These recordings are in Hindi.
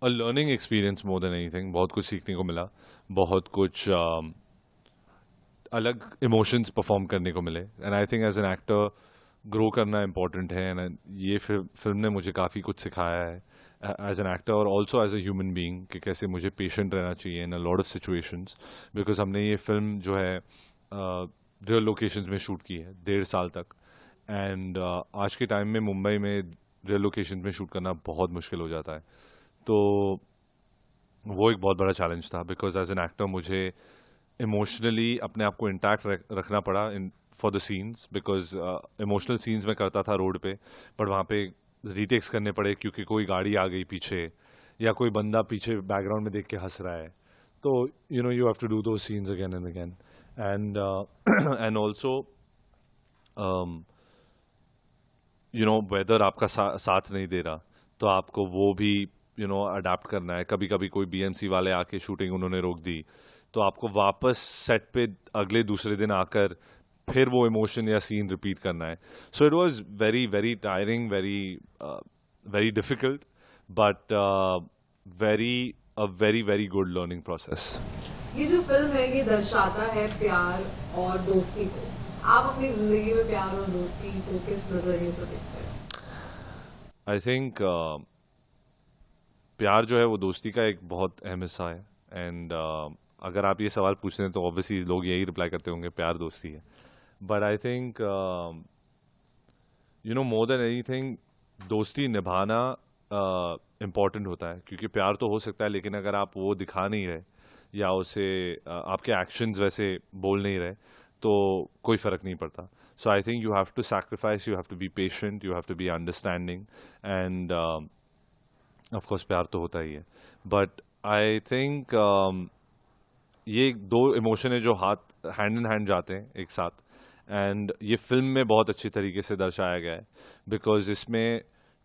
A learning experience more than anything. बहुत कुछ सीखने को मिला, बहुत कुछ अलग इमोशंस परफॉर्म करने को मिले। And I think as an actor grow करना इम्पोर्टेंट है, एंड ये फिल्म ने मुझे काफ़ी कुछ सिखाया है एज एन एक्टर और also as a human being कि कैसे मुझे पेशेंट रहना चाहिए in a lot of situations. Because हमने ये फिल्म जो है रियल लोकेशंस में शूट की है 1.5 साल तक। एंड आज के टाइम में मुंबई में रियल लोकेशन में शूट करना बहुत मुश्किल हो जाता है। तो वो एक बहुत बड़ा चैलेंज था, बिकॉज एज एन एक्टर मुझे इमोशनली अपने आप को इंटैक्ट रखना पड़ा in for the scenes, because emotional scenes में करता था रोड पे, बट वहाँ पे रीटेक्स करने पड़े क्योंकि कोई गाड़ी आ गई पीछे या कोई बंदा पीछे बैकग्राउंड में देख के हंस रहा है। तो यू हैव टू डू दो scenes again and again. And and also weather आपका साथ नहीं दे रहा, तो आपको वो भी अडाप्ट करना है। कभी कभी कोई बीएमसी वाले आके शूटिंग उन्होंने रोक दी, तो आपको वापस सेट पे अगले दूसरे दिन आकर फिर वो इमोशन या सीन रिपीट करना है। So it was very very tiring, very very difficult, but very a very very good learning process. ये जो फिल्म है ये दर्शाता है प्यार और दोस्ती को। आप अपनी जिंदगी में प्यार और दोस्ती को किस नजरिए से देखते हैं? आई थिंक प्यार जो है वो दोस्ती का एक बहुत अहम हिस्सा है। एंड अगर आप ये सवाल पूछ रहे हैं तो ऑब्वियसली लोग यही रिप्लाई करते होंगे प्यार दोस्ती है। But I think more than anything दोस्ती निभाना इम्पॉर्टेंट होता है, क्योंकि प्यार तो हो सकता है लेकिन अगर आप वो दिखा नहीं रहे या उसे आपके एक्शंस वैसे बोल नहीं रहे तो कोई फ़र्क नहीं पड़ता। So I think you have to sacrifice, you have to be patient, you have to be understanding, and of course प्यार तो होता ही है। बट आई थिंक ये दो इमोशन है जो हाथ हैंड इन हैंड जाते हैं एक साथ। एंड ये फिल्म में बहुत अच्छी तरीके से दर्शाया गया है, बिकॉज इसमें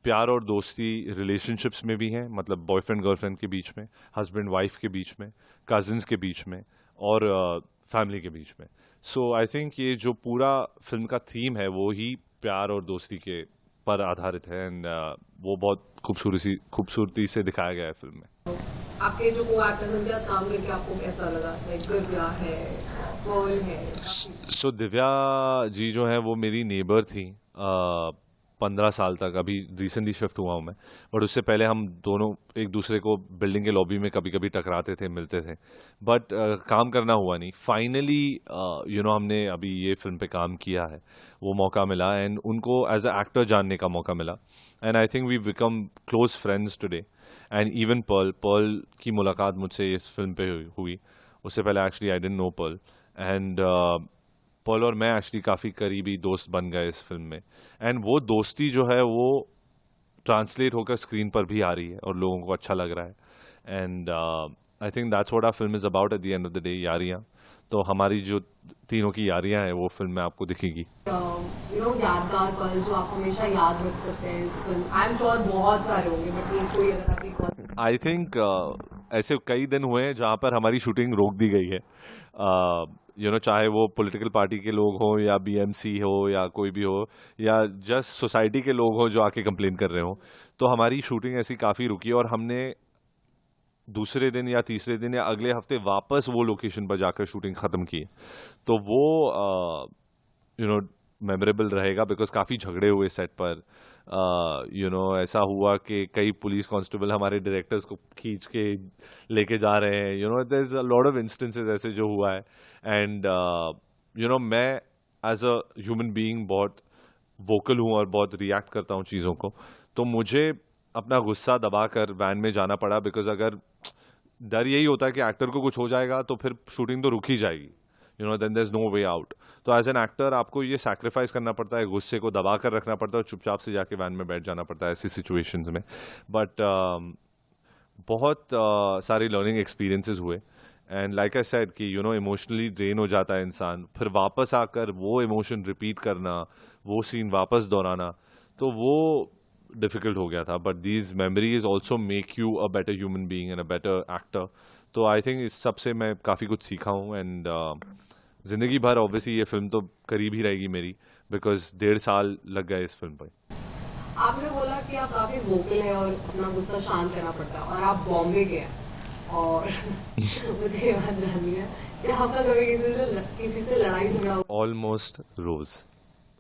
प्यार और दोस्ती रिलेशनशिप्स में भी है, मतलब बॉयफ्रेंड गर्लफ्रेंड के बीच में, हस्बैंड वाइफ के बीच में, कजिन्स के बीच में और फैमिली के बीच में। सो आई थिंक ये जो पूरा फिल्म का थीम है वो ही प्यार और दोस्ती के पर आधारित है। एंड वो बहुत खूबसूरती से दिखाया गया है फिल्म में। आपके जो को एक्टर्स हैं उनके साथ काम करके आपको कैसा लगा? लाइक दिव्या है, पर्ल है, सो दिव्या जी जो है वो मेरी नेबर थी 15 साल तक। अभी रिसेंटली शिफ्ट हुआ हूँ मैं, बट उससे पहले हम दोनों एक दूसरे को बिल्डिंग के लॉबी में कभी कभी टकराते थे, मिलते थे, बट काम करना हुआ नहीं। फाइनली हमने अभी ये फिल्म पे काम किया है, वो मौका मिला एंड उनको एज अ एक्टर जानने का मौका मिला। And I think we become close friends today. And even Pearl की मुलाकात मुझसे इस फिल्म पे हुई। उससे पहले actually I didn't know Pearl. And Pearl और मैं एक्चुअली काफ़ी करीबी दोस्त बन गए इस फिल्म में। एंड वो दोस्ती जो है वो ट्रांसलेट होकर स्क्रीन पर भी आ रही है और लोगों को अच्छा लग रहा है। And I think that's what our film is about at the end of the day, Yaariyan. तो हमारी जो तीनों की यारियाँ हैं वो फिल्म में आपको दिखेगी। यादगार पल जो आप हमेशा याद रख सकते हैं इस फिल्म। आई एम श्योर बहुत सारे होंगे, बट ये कोई अगर आपकी आई थिंक ऐसे कई दिन हुए हैं जहाँ पर हमारी शूटिंग रोक दी गई है। चाहे वो पॉलिटिकल पार्टी के लोग हों या बीएमसी हो या कोई भी हो या जस्ट सोसाइटी के लोग हों जो आके कंप्लेन कर रहे हों, तो हमारी शूटिंग ऐसी काफ़ी रुकी और हमने दूसरे दिन या तीसरे दिन या अगले हफ्ते वापस वो लोकेशन पर जाकर शूटिंग ख़त्म की। तो वो मेमोरेबल रहेगा, बिकॉज काफ़ी झगड़े हुए सेट पर। ऐसा हुआ कि कई पुलिस कांस्टेबल हमारे डायरेक्टर्स को खींच के लेके जा रहे हैं। There is a lot of instances ऐसे जो हुआ है। एंड मैं एज अ ह्यूमन बीइंग बहुत वोकल हूँ और बहुत रिएक्ट करता हूँ चीज़ों को, तो मुझे अपना गुस्सा दबाकर वैन में जाना पड़ा, बिकॉज अगर डर यही होता है कि एक्टर को कुछ हो जाएगा तो फिर शूटिंग तो रुक ही जाएगी, then there is no way out. तो एज एन एक्टर आपको ये सैक्रिफाइस करना पड़ता है, गुस्से को दबा कर रखना पड़ता है और चुपचाप से जाके वैन में बैठ जाना पड़ता है ऐसी सिचुएशंस में। बट बहुत सारी लर्निंग एक्सपीरियंसेस हुए। एंड लाइक आई सेड कि इमोशनली ड्रेन हो जाता है इंसान, फिर वापस आकर वो इमोशन रिपीट करना, वो सीन वापस दोहराना, तो वो डिफिकल्ट हो गया था। But these memories also make you a better human being and a better actor. तो आई थिंक इस सबसे मैं काफ़ी कुछ सीखा हूँ। एंड ज़िंदगी भर ऑब्वियसली ये फिल्म तो करीब ही रहेगी मेरी, बिकॉज 1.5 साल लग गए इस फिल्म पर। आपने बोला कि आप काफी वोकल है और अपना गुस्सा शांत करना पड़ता है, और आप बॉम्बे के हैं और मुझे ये बात जाननी है कि आपका कभी किसी से लड़ाई झगड़ा हुआ? ऑलमोस्ट रोज,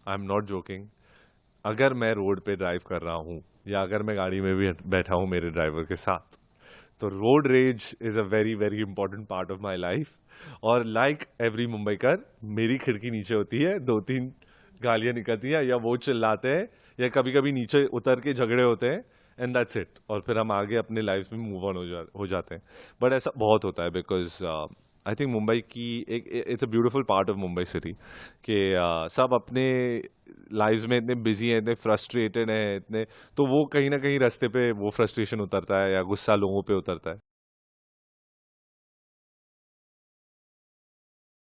आई एम नॉट जोकिंग। अगर मैं रोड पे ड्राइव कर रहा हूँ या अगर मैं गाड़ी में भी बैठा हूँ मेरे ड्राइवर के साथ, तो road rage is a very very important part of my life. और लाइक एवरी मुंबईकर, मेरी खिड़की नीचे होती है, 2-3 गालियाँ निकलती हैं या वो चिल्लाते हैं या कभी कभी नीचे उतर के झगड़े होते हैं, एंड दैट्स इट। और फिर हम आगे अपने लाइफ में मूव ऑन हो जाते हैं। बट ऐसा बहुत होता है बिकॉज आई थिंक मुंबई की एक it's a beautiful part of Mumbai city कि सब अपने लाइव्स में इतने बिजी हैं, इतने फ्रस्ट्रेटेड हैं, इतने, तो वो कहीं ना कहीं रास्ते पे वो फ्रस्ट्रेशन उतरता है या गुस्सा लोगों पे उतरता है।